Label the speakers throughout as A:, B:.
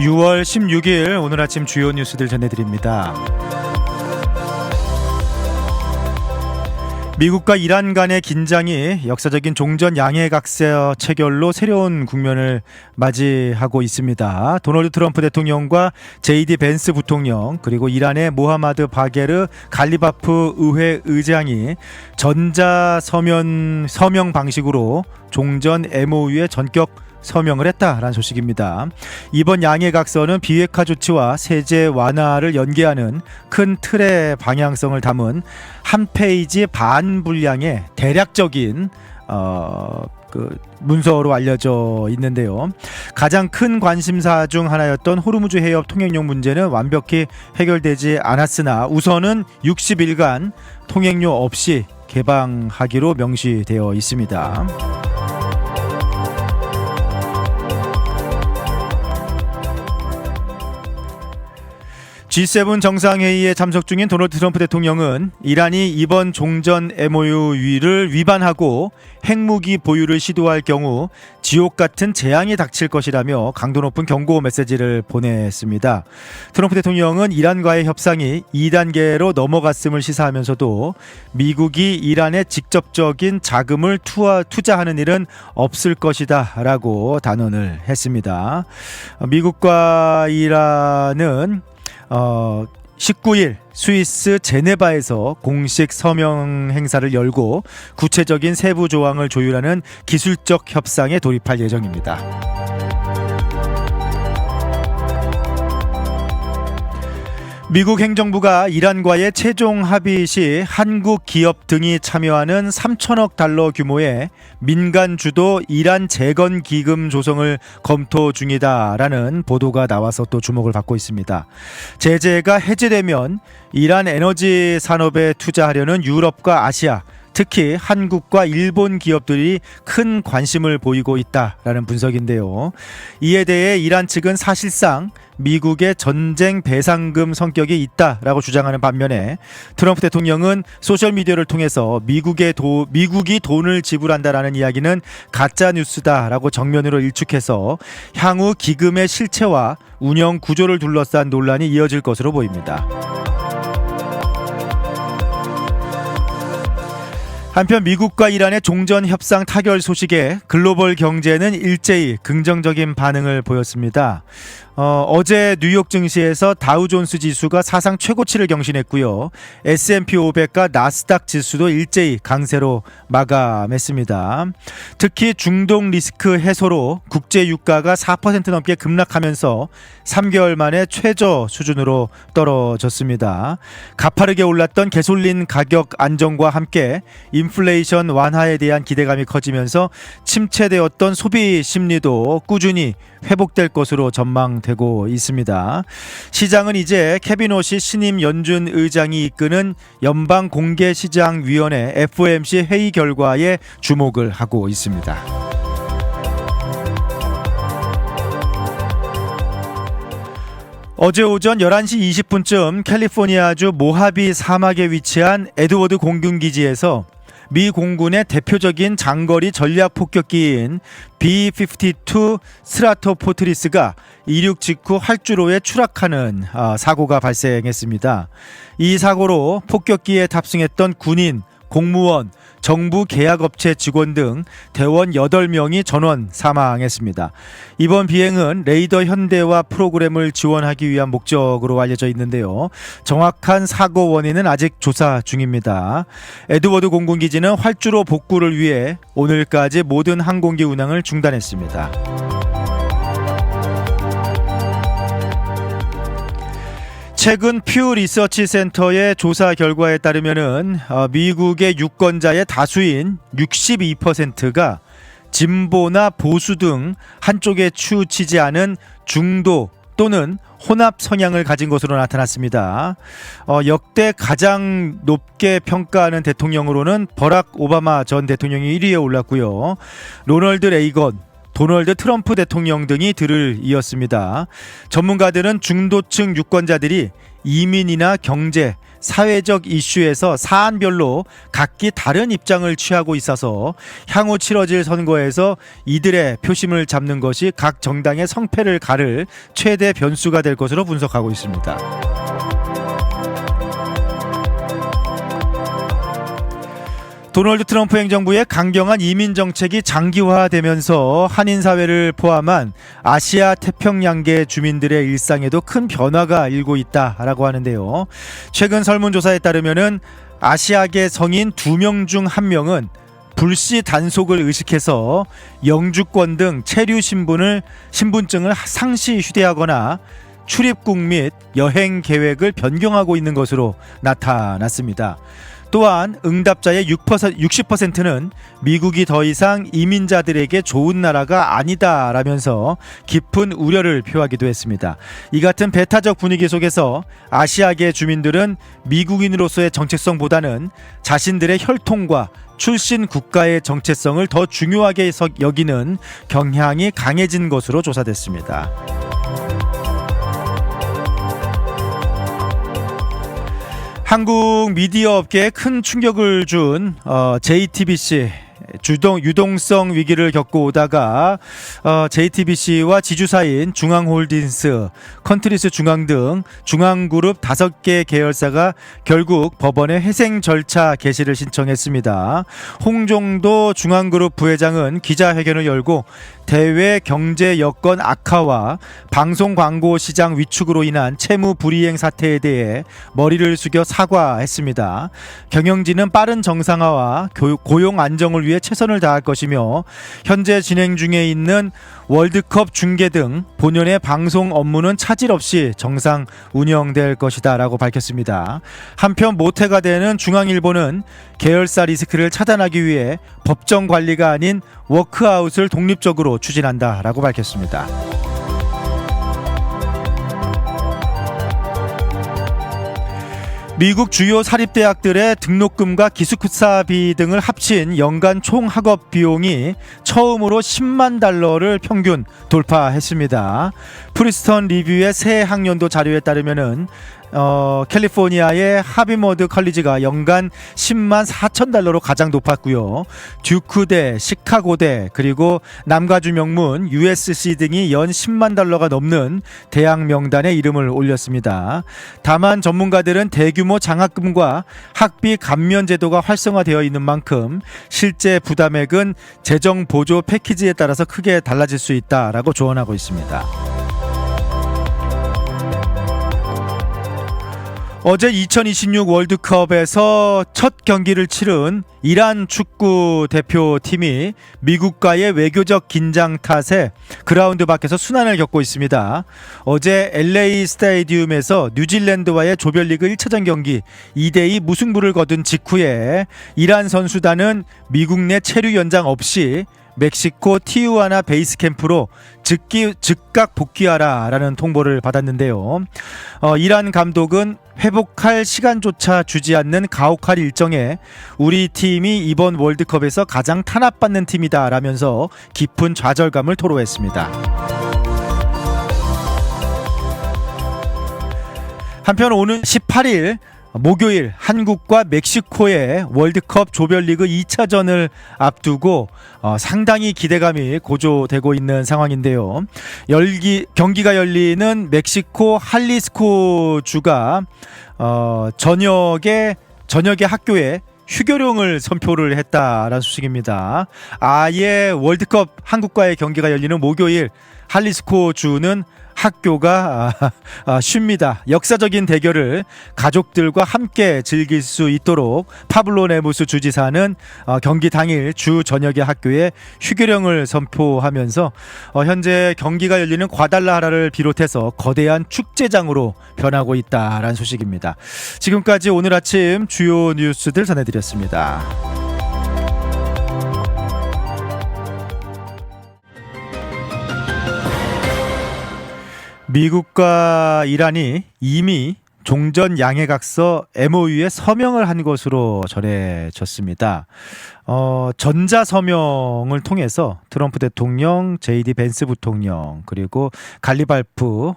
A: 6월 16일 오늘 아침 주요 뉴스들 전해드립니다. 미국과 이란 간의 긴장이 역사적인 종전 양해각서 체결로 새로운 국면을 맞이하고 있습니다. 도널드 트럼프 대통령과 JD 벤스 부통령 그리고 이란의 모하마드 바게르 갈리바프 의회 의장이 전자서명 방식으로 종전 MOU에 전격 서명을 했다라는 소식입니다. 이번 양해각서는 비핵화 조치와 세제 완화를 연계하는 큰 틀의 방향성을 담은 한 페이지 반 분량의 대략적인 문서로 알려져 있는데요. 가장 큰 관심사 중 하나였던 호르무즈 해협 통행료 문제는 완벽히 해결되지 않았으나 우선은 60일간 통행료 없이 개방하기로 명시되어 있습니다. G7 정상회의에 참석 중인 도널드 트럼프 대통령은 이란이 이번 종전 MOU를 위반하고 핵무기 보유를 시도할 경우 지옥 같은 재앙이 닥칠 것이라며 강도 높은 경고 메시지를 보냈습니다. 트럼프 대통령은 이란과의 협상이 2단계로 넘어갔음을 시사하면서도 미국이 이란에 직접적인 자금을 투자하는 일은 없을 것이다 라고 단언을 했습니다. 미국과 이란은 19일 스위스 제네바에서 공식 서명 행사를 열고 구체적인 세부 조항을 조율하는 기술적 협상에 돌입할 예정입니다. 미국 행정부가 이란과의 최종 합의 시 한국 기업 등이 참여하는 3천억 달러 규모의 민간 주도 이란 재건 기금 조성을 검토 중이다라는 보도가 나와서 또 주목을 받고 있습니다. 제재가 해제되면 이란 에너지 산업에 투자하려는 유럽과 아시아, 특히 한국과 일본 기업들이 큰 관심을 보이고 있다라는 분석인데요. 이에 대해 이란 측은 사실상 미국의 전쟁 배상금 성격이 있다라고 주장하는 반면에 트럼프 대통령은 소셜미디어를 통해서 미국이 돈을 지불한다라는 이야기는 가짜 뉴스다라고 정면으로 일축해서 향후 기금의 실체와 운영 구조를 둘러싼 논란이 이어질 것으로 보입니다. 한편 미국과 이란의 종전 협상 타결 소식에 글로벌 경제는 일제히 긍정적인 반응을 보였습니다. 어제 뉴욕 증시에서 다우존스 지수가 사상 최고치를 경신했고요. S&P 500과 나스닥 지수도 일제히 강세로 마감했습니다. 특히 중동 리스크 해소로 국제 유가가 4% 넘게 급락하면서 3개월 만에 최저 수준으로 떨어졌습니다. 가파르게 올랐던 가솔린 가격 안정과 함께 인플레이션 완화에 대한 기대감이 커지면서 침체되었던 소비 심리도 꾸준히 회복될 것으로 전망되고 있습니다. 시장은 이제 케빈 오시 신임 연준 의장이 이끄는 연방공개시장위원회 FOMC 회의 결과에 주목을 하고 있습니다. 어제 오전 11시 20분쯤 캘리포니아주 모하비 사막에 위치한 에드워드 공군기지에서 미 공군의 대표적인 장거리 전략 폭격기인 B-52 스트라토포트리스가 이륙 직후 활주로에 추락하는 사고가 발생했습니다. 이 사고로 폭격기에 탑승했던 군인, 공무원, 정부 계약업체 직원 등 대원 8명이 전원 사망했습니다. 이번 비행은 레이더 현대화 프로그램을 지원하기 위한 목적으로 알려져 있는데요. 정확한 사고 원인은 아직 조사 중입니다. 에드워드 공군기지는 활주로 복구를 위해 오늘까지 모든 항공기 운항을 중단했습니다. 최근 퓨 리서치 센터의 조사 결과에 따르면은 미국의 유권자의 다수인 62%가 진보나 보수 등 한쪽에 치우치지 않은 중도 또는 혼합 성향을 가진 것으로 나타났습니다. 역대 가장 높게 평가하는 대통령으로는 버락 오바마 전 대통령이 1위에 올랐고요. 로널드 레이건, 도널드 트럼프 대통령 등이 들을 이었습니다. 전문가들은 중도층 유권자들이 이민이나 경제, 사회적 이슈에서 사안별로 각기 다른 입장을 취하고 있어서 향후 치러질 선거에서 이들의 표심을 잡는 것이 각 정당의 성패를 가를 최대 변수가 될 것으로 분석하고 있습니다. 도널드 트럼프 행정부의 강경한 이민 정책이 장기화되면서 한인 사회를 포함한 아시아 태평양계 주민들의 일상에도 큰 변화가 일고 있다라고 하는데요. 최근 설문조사에 따르면은 아시아계 성인 2명 중 1명은 불시 단속을 의식해서 영주권 등 체류 신분증을 상시 휴대하거나 출입국 및 여행 계획을 변경하고 있는 것으로 나타났습니다. 또한 응답자의 60%는 미국이 더 이상 이민자들에게 좋은 나라가 아니다라면서 깊은 우려를 표하기도 했습니다. 이 같은 배타적 분위기 속에서 아시아계 주민들은 미국인으로서의 정체성보다는 자신들의 혈통과 출신 국가의 정체성을 더 중요하게 여기는 경향이 강해진 것으로 조사됐습니다. 한국 미디어 업계에 큰 충격을 준 JTBC 유동성 위기를 겪고 오다가 JTBC와 지주사인 중앙홀딩스, 컨트리스 중앙 등 중앙그룹 5개 계열사가 결국 법원에 회생 절차 개시를 신청했습니다. 홍종도 중앙그룹 부회장은 기자회견을 열고 대외 경제 여건 악화와 방송 광고 시장 위축으로 인한 채무 불이행 사태에 대해 머리를 숙여 사과했습니다. 경영진은 빠른 정상화와 고용 안정을 위해 최선을 다할 것이며 현재 진행 중에 있는 월드컵 중계 등 본연의 방송 업무는 차질 없이 정상 운영될 것이다 라고 밝혔습니다. 한편 모태가 되는 중앙일보는 계열사 리스크를 차단하기 위해 법정 관리가 아닌 워크아웃을 독립적으로 추진한다 라고 밝혔습니다. 미국 주요 사립대학들의 등록금과 기숙사비 등을 합친 연간 총 학업 비용이 처음으로 10만 달러를 평균 돌파했습니다. 프리스턴 리뷰의 새 학년도 자료에 따르면은 캘리포니아의 하비머드 컬리지가 연간 10만 4천 달러로 가장 높았고요. 듀크대, 시카고대, 그리고 남가주 명문 USC 등이 연 10만 달러가 넘는 대학 명단에 이름을 올렸습니다. 다만 전문가들은 대규모 장학금과 학비 감면 제도가 활성화되어 있는 만큼 실제 부담액은 재정 보조 패키지에 따라서 크게 달라질 수 있다라고 조언하고 있습니다. 어제 2026 월드컵에서 첫 경기를 치른 이란 축구 대표팀이 미국과의 외교적 긴장 탓에 그라운드 밖에서 순환을 겪고 있습니다. 어제 LA 스타디움에서 뉴질랜드와의 조별리그 1차전 경기 2대2 무승부를 거둔 직후에 이란 선수단은 미국 내 체류 연장 없이 멕시코 티우아나 베이스 캠프로 즉각 복귀하라라는 통보를 받았는데요. 이란 감독은 회복할 시간조차 주지 않는 가혹할 일정에 우리 팀이 이번 월드컵에서 가장 탄압받는 팀이다라면서 깊은 좌절감을 토로했습니다. 한편 오는 18일 목요일 한국과 멕시코의 월드컵 조별리그 2차전을 앞두고 상당히 기대감이 고조되고 있는 상황인데요. 경기가 열리는 멕시코 할리스코 주가 저녁에 학교에 휴교령을 선포를 했다라는 소식입니다. 아예 월드컵 한국과의 경기가 열리는 목요일 할리스코 주는 학교가 쉽니다. 역사적인 대결을 가족들과 함께 즐길 수 있도록 파블로 네무스 주지사는 경기 당일 주 저녁에 학교에 휴교령을 선포하면서 현재 경기가 열리는 과달라하라를 비롯해서 거대한 축제장으로 변하고 있다라는 소식입니다. 지금까지 오늘 아침 주요 뉴스들 전해드렸습니다. 미국과 이란이 이미 종전 양해각서 MOU에 서명을 한 것으로 전해졌습니다. 전자 서명을 통해서 트럼프 대통령, JD 벤스 부통령 그리고 갈리발프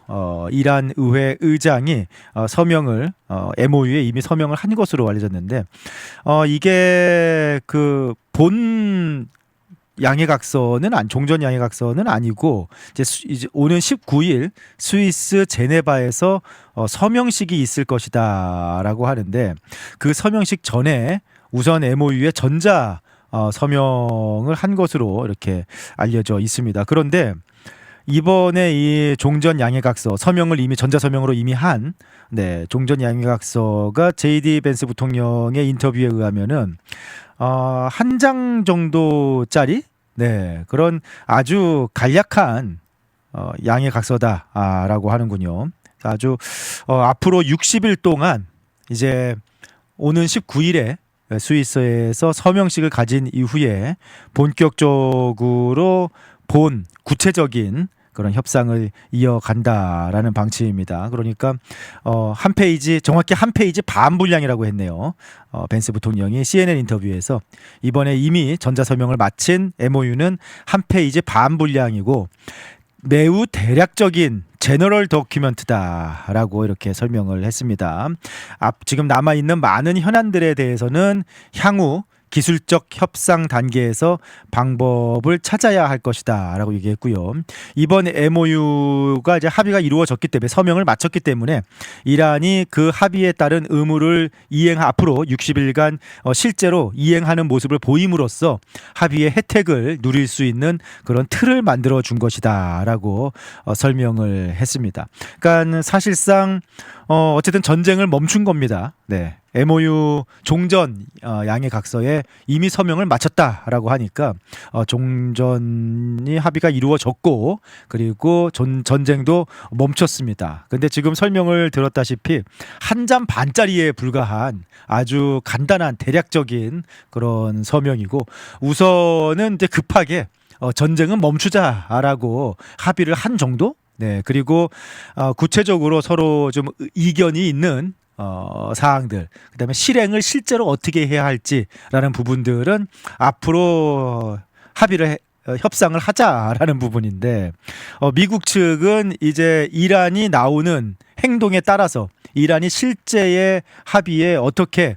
A: 이란 의회 의장이 서명을 MOU에 이미 서명을 한 것으로 알려졌는데 이게 그 본 종전 양해각서는 아니고 이제 오는 19일 스위스 제네바에서 서명식이 있을 것이다라고 하는데 그 서명식 전에 우선 MOU에 전자 서명을 한 것으로 이렇게 알려져 있습니다. 그런데 이번에 이 종전 양해각서 서명을 이미 전자 서명으로 이미 한 종전 양해각서가 JD 벤스 부통령의 인터뷰에 의하면은 한 장 정도짜리 그런 아주 간략한 양해각서다라고 하는군요. 아주 앞으로 60일 동안 이제 오는 19일에 스위스에서 서명식을 가진 이후에 본격적으로 구체적인 그런 협상을 이어간다라는 방침입니다. 그러니까 정확히 한 페이지 반 분량이라고 했네요. 벤스 부통령이 CNN 인터뷰에서 이번에 이미 전자서명을 마친 MOU는 한 페이지 반 분량이고 매우 대략적인 제너럴 도큐멘트다라고 이렇게 설명을 했습니다. 지금 남아있는 많은 현안들에 대해서는 향후 기술적 협상 단계에서 방법을 찾아야 할 것이다라고 얘기했고요. 이번 MOU가 이제 합의가 이루어졌기 때문에 서명을 마쳤기 때문에 이란이 그 합의에 따른 의무를 앞으로 60일간 실제로 이행하는 모습을 보임으로써 합의의 혜택을 누릴 수 있는 그런 틀을 만들어 준 것이다라고 설명을 했습니다. 그러니까 사실상 어쨌든 전쟁을 멈춘 겁니다. MOU 종전 양해각서에 이미 서명을 마쳤다라고 하니까 종전이 합의가 이루어졌고 그리고 전쟁도 멈췄습니다. 근데 지금 설명을 들었다시피 한 장 반짜리에 불과한 아주 간단한 대략적인 그런 서명이고 우선은 이제 급하게 전쟁은 멈추자라고 합의를 한 정도? 그리고 구체적으로 서로 좀 이견이 있는 사항들, 그다음에 실행을 실제로 어떻게 해야 할지라는 부분들은 앞으로 협상을 하자라는 부분인데 미국 측은 이제 이란이 나오는 행동에 따라서 이란이 실제의 합의에 어떻게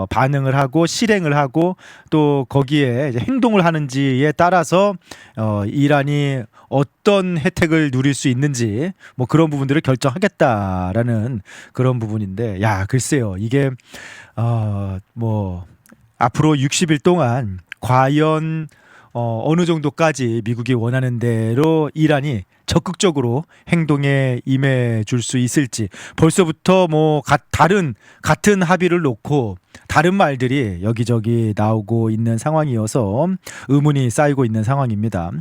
A: 반응을 하고 실행을 하고 또 거기에 이제 행동을 하는지에 따라서 이란이 어떤 혜택을 누릴 수 있는지 뭐 그런 부분들을 결정하겠다라는 그런 부분인데 글쎄요 이게 뭐 앞으로 60일 동안 과연 어느 정도까지 미국이 원하는 대로 이란이 적극적으로 행동에 임해 줄 수 있을지 벌써부터 뭐 같은 합의를 놓고 다른 말들이 여기저기 나오고 있는 상황이어서 의문이 쌓이고 있는 상황입니다.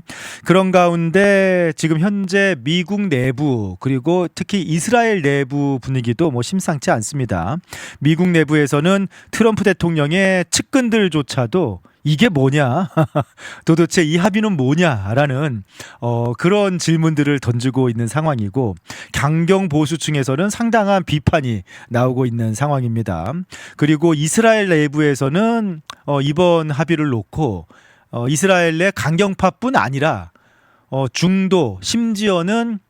A: 그런 가운데 지금 현재 미국 내부 그리고 특히 이스라엘 내부 분위기도 뭐 심상치 않습니다. 미국 내부에서는 트럼프 대통령의 측근들조차도 이게 뭐냐? 도대체 이 합의는 뭐냐라는 그런 질문들을 던지고 있는 상황이고 강경 보수층에서는 상당한 비판이 나오고 있는 상황입니다. 그리고 이스라엘 내부에서는 이번 합의를 놓고 이스라엘 내 강경파뿐 아니라 중도 심지어는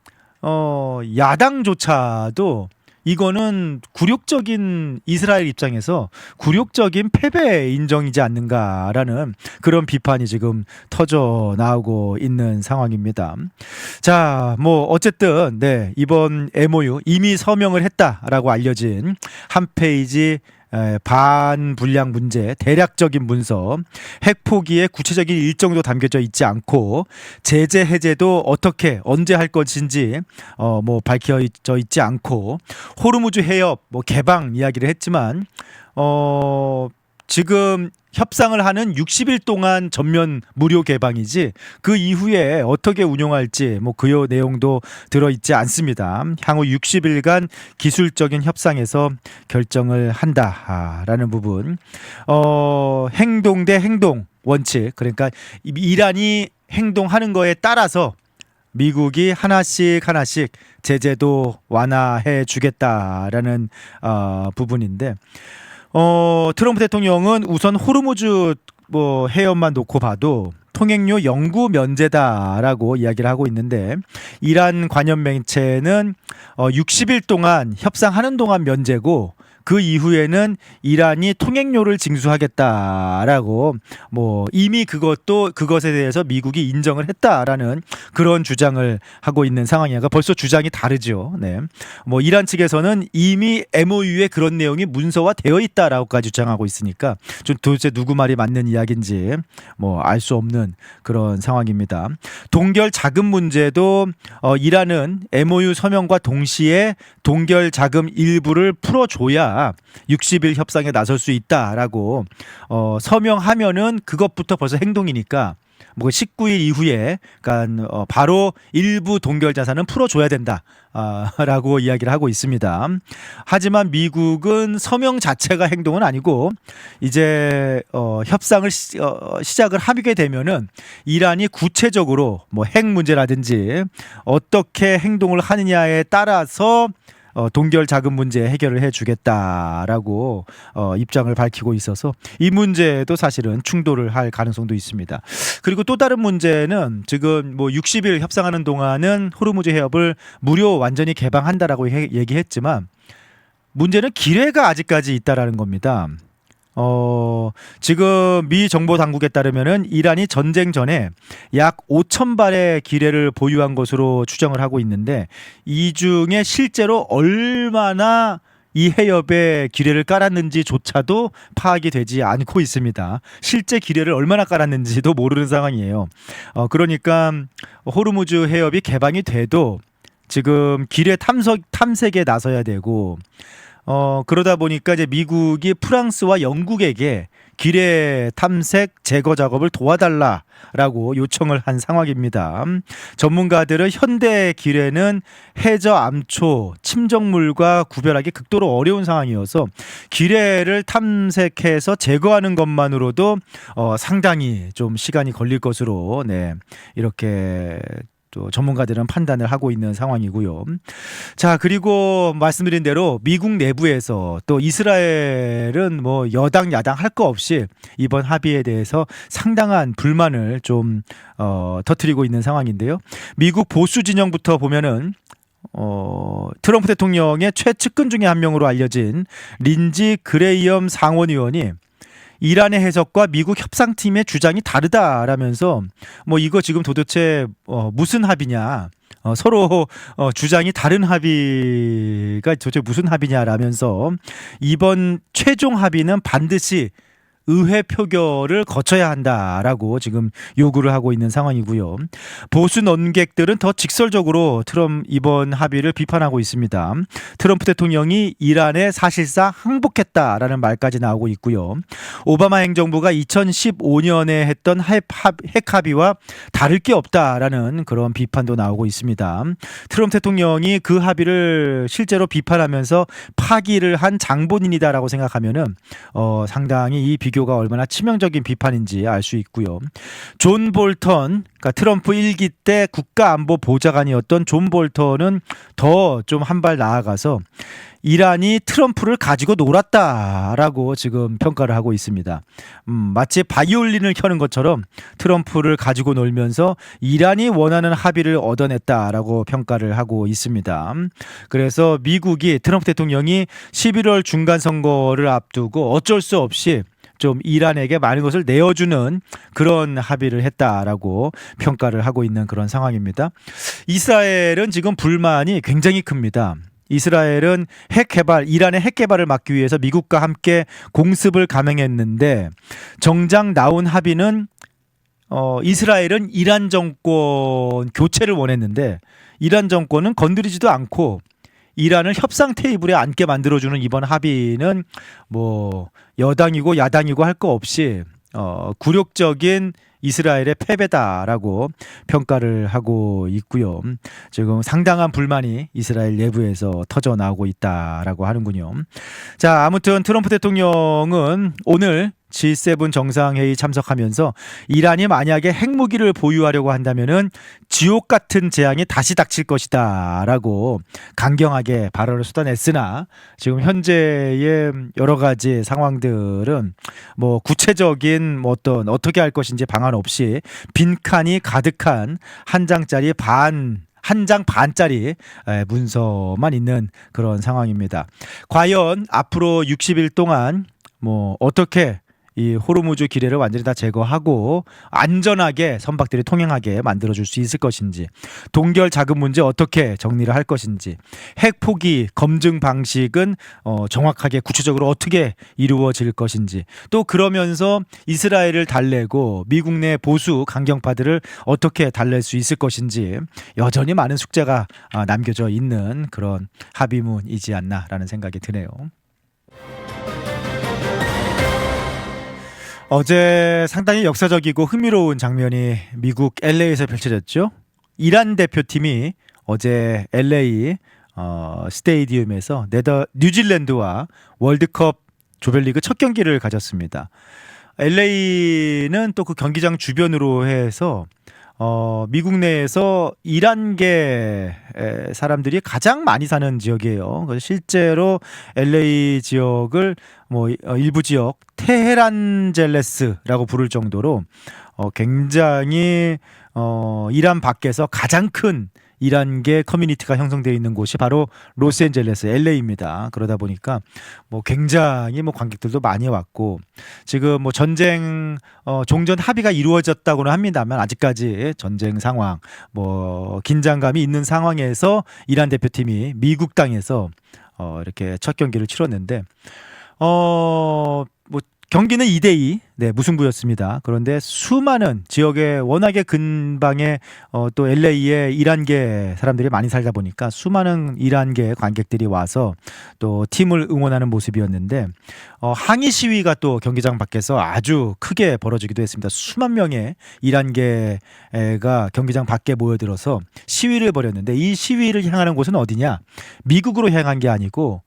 A: 야당조차도 이거는 굴욕적인 이스라엘 입장에서 굴욕적인 패배 인정이지 않는가라는 그런 비판이 지금 터져 나오고 있는 상황입니다. 자, 뭐 어쨌든 이번 MOU 이미 서명을 했다라고 알려진 한 페이지 반 분량 문제, 대략적인 문서, 핵 포기의 구체적인 일정도 담겨져 있지 않고 제재 해제도 어떻게 언제 할 것인지 뭐 밝혀져 있지 않고 호르무즈 해협 뭐 개방 이야기를 했지만 지금 협상을 하는 60일 동안 전면 무료 개방이지 그 이후에 어떻게 운용할지 뭐 그 내용도 들어있지 않습니다. 향후 60일간 기술적인 협상에서 결정을 한다라는 부분. 행동 대 행동 원칙, 그러니까 이란이 행동하는 거에 따라서 미국이 하나씩 제재도 완화해 주겠다라는 부분인데 트럼프 대통령은 우선 호르무즈 해협만 놓고 봐도 통행료 영구 면제다라고 이야기를 하고 있는데 이란 관영 매체는 60일 동안 협상하는 동안 면제고 그 이후에는 이란이 통행료를 징수하겠다라고 이미 그것에 대해서 미국이 인정을 했다라는 그런 주장을 하고 있는 상황이니까 벌써 주장이 다르죠. 네. 이란 측에서는 이미 MOU에 그런 내용이 문서화되어 있다라고까지 주장하고 있으니까 좀 도대체 누구 말이 맞는 이야기인지 알 수 없는 그런 상황입니다. 동결 자금 문제도 이란은 MOU 서명과 동시에 동결 자금 일부를 풀어줘야 60일 협상에 나설 수 있다라고 서명하면은 그것부터 벌써 행동이니까 19일 이후에 그러니까 바로 일부 동결 자산은 풀어줘야 된다. 라고 이야기를 하고 있습니다. 하지만 미국은 서명 자체가 행동은 아니고 이제 협상을 시작을 하게 되면은 이란이 구체적으로 핵 문제라든지 어떻게 행동을 하느냐에 따라서 동결 자금 문제 해결을 해주겠다라고 입장을 밝히고 있어서 이 문제도 사실은 충돌을 할 가능성도 있습니다. 그리고 또 다른 문제는 지금 60일 협상하는 동안은 호르무즈 해협을 무료 완전히 개방한다라고 얘기했지만 문제는 기뢰가 아직까지 있다라는 겁니다. 지금 미 정보 당국에 따르면은 이란이 전쟁 전에 약 5,000발의 기뢰를 보유한 것으로 추정을 하고 있는데 이 중에 실제로 얼마나 이 해협에 기뢰를 깔았는지조차도 파악이 되지 않고 있습니다. 실제 기뢰를 얼마나 깔았는지도 모르는 상황이에요. 그러니까 호르무즈 해협이 개방이 돼도 지금 기뢰 탐색에 나서야 되고 그러다 보니까 이제 미국이 프랑스와 영국에게 기뢰 탐색 제거 작업을 도와달라라고 요청을 한 상황입니다. 전문가들은 현대 기뢰는 해저 암초, 침정물과 구별하기 극도로 어려운 상황이어서 기뢰를 탐색해서 제거하는 것만으로도 상당히 좀 시간이 걸릴 것으로 이렇게 또 전문가들은 판단을 하고 있는 상황이고요. 자, 그리고 말씀드린 대로 미국 내부에서 또 이스라엘은 여당 야당 할 거 없이 이번 합의에 대해서 상당한 불만을 좀 터뜨리고 있는 상황인데요. 미국 보수 진영부터 보면은 트럼프 대통령의 최측근 중에 한 명으로 알려진 린지 그레이엄 상원의원이 이란의 해석과 미국 협상팀의 주장이 다르다라면서 이거 지금 도대체 무슨 합의냐, 서로 주장이 다른 합의가 도대체 무슨 합의냐라면서 이번 최종 합의는 반드시 의회 표결을 거쳐야 한다라고 지금 요구를 하고 있는 상황이고요. 보수 논객들은 더 직설적으로 이번 합의를 비판하고 있습니다. 트럼프 대통령이 이란에 사실상 항복했다라는 말까지 나오고 있고요. 오바마 행정부가 2015년에 했던 핵 합의와 다를 게 없다라는 그런 비판도 나오고 있습니다. 트럼프 대통령이 그 합의를 실제로 비판하면서 파기를 한 장본인이다라고 생각하면은 상당히 이 비교가 얼마나 치명적인 비판인지 알 수 있고요. 존 볼턴, 그러니까 트럼프 1기 때 국가안보보좌관이었던 존 볼턴은 더 좀 한 발 나아가서 이란이 트럼프를 가지고 놀았다라고 지금 평가를 하고 있습니다. 마치 바이올린을 켜는 것처럼 트럼프를 가지고 놀면서 이란이 원하는 합의를 얻어냈다라고 평가를 하고 있습니다. 그래서 미국이 트럼프 대통령이 11월 중간 선거를 앞두고 어쩔 수 없이 좀 이란에게 많은 것을 내어주는 그런 합의를 했다라고 평가를 하고 있는 그런 상황입니다. 이스라엘은 지금 불만이 굉장히 큽니다. 이스라엘은 이란의 핵 개발을 막기 위해서 미국과 함께 공습을 감행했는데 정작 나온 합의는 이스라엘은 이란 정권 교체를 원했는데 이란 정권은 건드리지도 않고 이란을 협상 테이블에 앉게 만들어주는 이번 합의는 여당이고 야당이고 할 거 없이 굴욕적인 이스라엘의 패배다라고 평가를 하고 있고요. 지금 상당한 불만이 이스라엘 내부에서 터져 나오고 있다라고 하는군요. 자, 아무튼 트럼프 대통령은 오늘 G7 정상회의 참석하면서 이란이 만약에 핵무기를 보유하려고 한다면은 지옥 같은 재앙이 다시 닥칠 것이다라고 강경하게 발언을 쏟아냈으나 지금 현재의 여러 가지 상황들은 뭐 구체적인 뭐 어떻게 할 것인지 방안 없이 빈칸이 가득한 한 장짜리 한 장 반짜리 문서만 있는 그런 상황입니다. 과연 앞으로 60일 동안 뭐 어떻게 이 호르무즈 기뢰를 완전히 다 제거하고 안전하게 선박들이 통행하게 만들어줄 수 있을 것인지, 동결 자금 문제 어떻게 정리를 할 것인지, 핵 포기 검증 방식은 정확하게 구체적으로 어떻게 이루어질 것인지, 또 그러면서 이스라엘을 달래고 미국 내 보수 강경파들을 어떻게 달랠 수 있을 것인지 여전히 많은 숙제가 남겨져 있는 그런 합의문이지 않나라는 생각이 드네요. 어제 상당히 역사적이고 흥미로운 장면이 미국 LA에서 펼쳐졌죠. 이란 대표팀이 어제 LA 스테디움에서 뉴질랜드와 월드컵 조별리그 첫 경기를 가졌습니다. LA는 또 그 경기장 주변으로 해서 미국 내에서 이란계 사람들이 가장 많이 사는 지역이에요. 그래서 실제로 LA 지역을 뭐 일부 지역 테헤란젤레스라고 부를 정도로 굉장히 이란 밖에서 가장 큰 이란계 커뮤니티가 형성되어 있는 곳이 바로 로스앤젤레스 LA입니다. 그러다 보니까 뭐 굉장히 뭐 관객들도 많이 왔고, 지금 뭐 전쟁 종전 합의가 이루어졌다고는 합니다만 아직까지 전쟁 상황, 뭐 긴장감이 있는 상황에서 이란 대표팀이 미국 땅에서 이렇게 첫 경기를 치렀는데 뭐 경기는 2대2 무승부였습니다. 그런데 수많은 지역에 워낙에 근방에 또 LA에 이란계 사람들이 많이 살다 보니까 수많은 이란계 관객들이 와서 또 팀을 응원하는 모습이었는데, 항의 시위가 또 경기장 밖에서 아주 크게 벌어지기도 했습니다. 수만 명의 이란계가 경기장 밖에 모여들어서 시위를 벌였는데, 이 시위를 향하는 곳은 어디냐? 미국으로 향한 게 아니고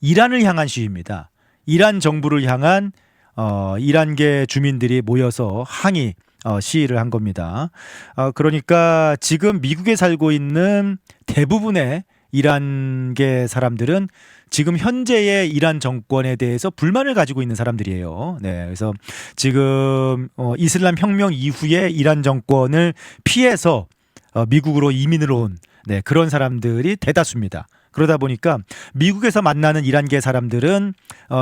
A: 이란을 향한 시위입니다. 이란 정부를 향한 이란계 주민들이 모여서 항의 시위를 한 겁니다. 그러니까 지금 미국에 살고 있는 대부분의 이란계 사람들은 지금 현재의 이란 정권에 대해서 불만을 가지고 있는 사람들이에요. 그래서 지금 이슬람 혁명 이후에 이란 정권을 피해서 미국으로 이민을 온 그런 사람들이 대다수입니다. 그러다 보니까 미국에서 만나는 이란계 사람들은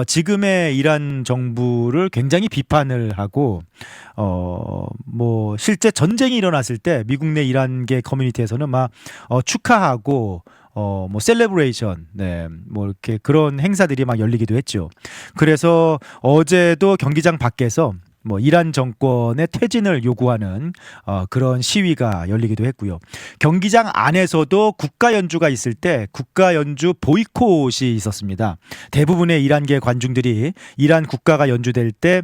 A: 지금의 이란 정부를 굉장히 비판을 하고, 뭐 실제 전쟁이 일어났을 때 미국 내 이란계 커뮤니티에서는 막 축하하고 뭐 셀레브레이션, 뭐 이렇게 그런 행사들이 막 열리기도 했죠. 그래서 어제도 경기장 밖에서 뭐 이란 정권의 퇴진을 요구하는 그런 시위가 열리기도 했고요. 경기장 안에서도 국가 연주가 있을 때 국가 연주 보이콧이 있었습니다. 대부분의 이란계 관중들이 이란 국가가 연주될 때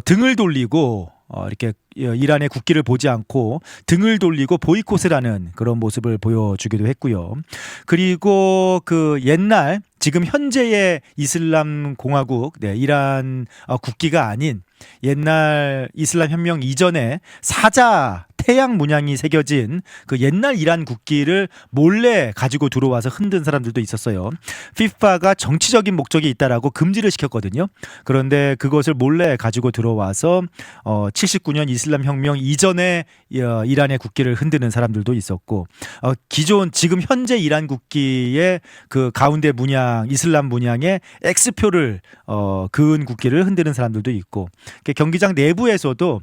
A: 등을 돌리고 이렇게 이란의 국기를 보지 않고 등을 돌리고 보이콧을 하는 그런 모습을 보여주기도 했고요. 그리고 그 옛날 지금 현재의 이슬람 공화국, 이란 국기가 아닌 옛날 이슬람 혁명 이전에 사자 태양 문양이 새겨진 그 옛날 이란 국기를 몰래 가지고 들어와서 흔든 사람들도 있었어요. FIFA가 정치적인 목적이 있다라고 금지를 시켰거든요. 그런데 그것을 몰래 가지고 들어와서 79년 이슬람 혁명 이전에 이란의 국기를 흔드는 사람들도 있었고, 기존 지금 현재 이란 국기의 그 가운데 문양 이슬람 문양에 X표를 그은 국기를 흔드는 사람들도 있고, 경기장 내부에서도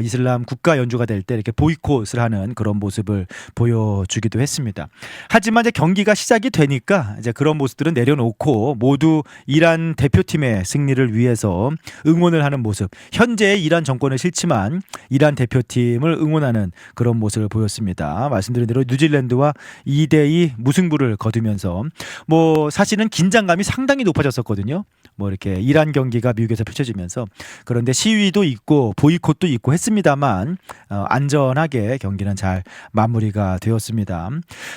A: 이슬람 국가 연주가 될 때 이렇게 보이콧을 하는 그런 모습을 보여주기도 했습니다. 하지만 이제 경기가 시작이 되니까 이제 그런 모습들은 내려놓고 모두 이란 대표팀의 승리를 위해서 응원을 하는 모습, 현재의 이란 정권은 싫지만 이란 대표팀을 응원하는 그런 모습을 보였습니다. 말씀드린 대로 뉴질랜드와 2대2 무승부를 거두면서 뭐 사실은 긴장감이 상당히 높아졌었거든요. 뭐 이렇게 이란 경기가 미국에서 펼쳐지면서. 그런데 가운데 시위도 있고 보이콧도 있고 했습니다만 안전하게 경기는 잘 마무리가 되었습니다.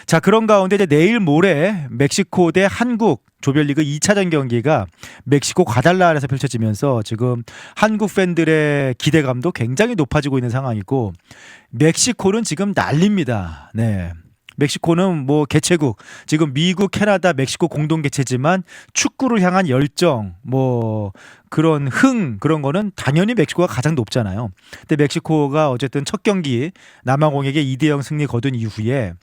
A: 자, 그런 가운데 이제 내일 모레 멕시코 대 한국 조별리그 2차전 경기가 멕시코 과달라라에서 펼쳐지면서 지금 한국 팬들의 기대감도 굉장히 높아지고 있는 상황이고 멕시코는 지금 난립니다. 네. 멕시코는 뭐 개최국 지금 미국, 캐나다, 멕시코 공동 개최지만 축구를 향한 열정 뭐 그런 그런 거는 당연히 멕시코가 가장 높잖아요. 근데 멕시코가 어쨌든 첫 경기 남아공에게 2대0 승리 거둔 이후에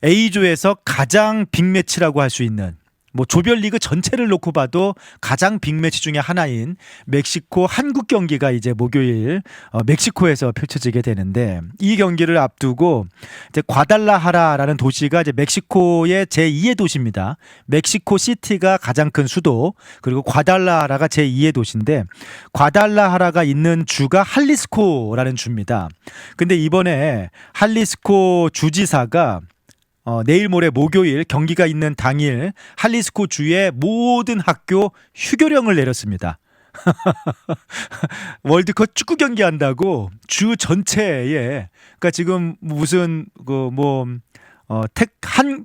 A: A조에서 가장 빅매치라고 할 수 있는 뭐 조별리그 전체를 놓고 봐도 가장 빅매치 중에 하나인 멕시코 한국 경기가 이제 목요일 멕시코에서 펼쳐지게 되는데 이 경기를 앞두고 이제 과달라하라라는 도시가 이제 멕시코의 제2의 도시입니다. 멕시코 시티가 가장 큰 수도 그리고 과달라하라가 제2의 도시인데 과달라하라가 있는 주가 할리스코라는 주입니다. 근데 이번에 할리스코 주지사가 내일 모레 목요일 경기가 있는 당일 할리스코 주의 모든 학교 휴교령을 내렸습니다. 월드컵 축구 경기 한다고 주 전체에 그러니까 지금 무슨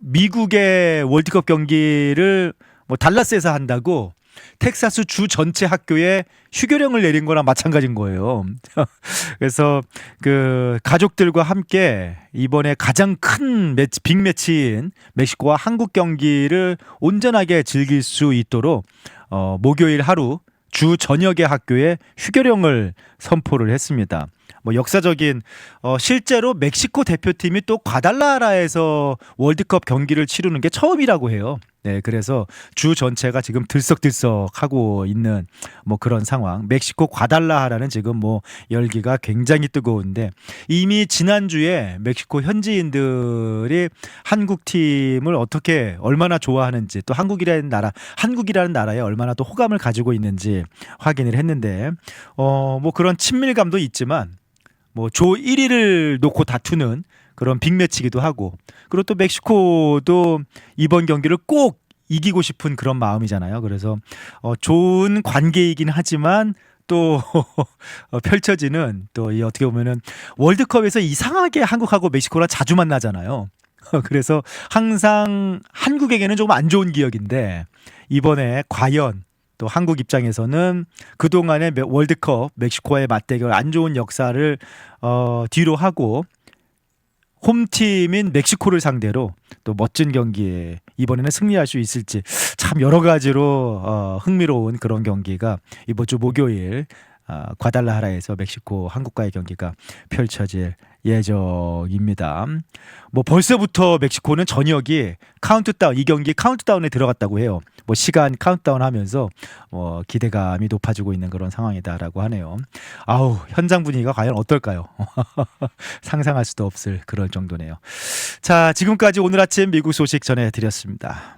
A: 미국의 월드컵 경기를 뭐 달라스에서 한다고 텍사스 주 전체 학교에 휴교령을 내린 거랑 마찬가지인 거예요. 그래서 그 가족들과 함께 이번에 가장 큰 빅매치인 멕시코와 한국 경기를 온전하게 즐길 수 있도록 목요일 하루 주 저녁의 학교에 휴교령을 선포를 했습니다. 뭐 역사적인 실제로 멕시코 대표팀이 또 과달라라에서 월드컵 경기를 치르는 게 처음이라고 해요. 네, 그래서 주 전체가 지금 들썩들썩하고 있는 뭐 그런 상황. 멕시코 과달라하라는 지금 뭐 열기가 굉장히 뜨거운데 이미 지난주에 멕시코 현지인들이 한국 팀을 어떻게 얼마나 좋아하는지 또 한국이라는 나라에 얼마나 또 호감을 가지고 있는지 확인을 했는데 뭐 그런 친밀감도 있지만 뭐 조 1위를 놓고 다투는 그런 빅매치기도 하고 그리고 또 멕시코도 이번 경기를 꼭 이기고 싶은 그런 마음이잖아요. 그래서 좋은 관계이긴 하지만 또 펼쳐지는 또 이 어떻게 보면은 월드컵에서 이상하게 한국하고 멕시코랑 자주 만나잖아요. 그래서 항상 한국에게는 조금 안 좋은 기억인데 이번에 과연 또 한국 입장에서는 그동안의 월드컵 멕시코와의 맞대결 안 좋은 역사를 뒤로 하고 홈팀인 멕시코를 상대로 또 멋진 경기에 이번에는 승리할 수 있을지 참 여러 가지로 흥미로운 그런 경기가 이번 주 목요일 과달라하라에서 멕시코 한국과의 경기가 펼쳐질 예정입니다. 뭐 벌써부터 멕시코는 저녁이 카운트다운 이 경기 카운트다운에 들어갔다고 해요. 뭐 시간 카운트다운 하면서 기대감이 높아지고 있는 그런 상황이다라고 하네요. 아우 현장 분위기가 과연 어떨까요? 상상할 수도 없을 그럴 정도네요. 자 지금까지 오늘 아침 미국 소식 전해드렸습니다.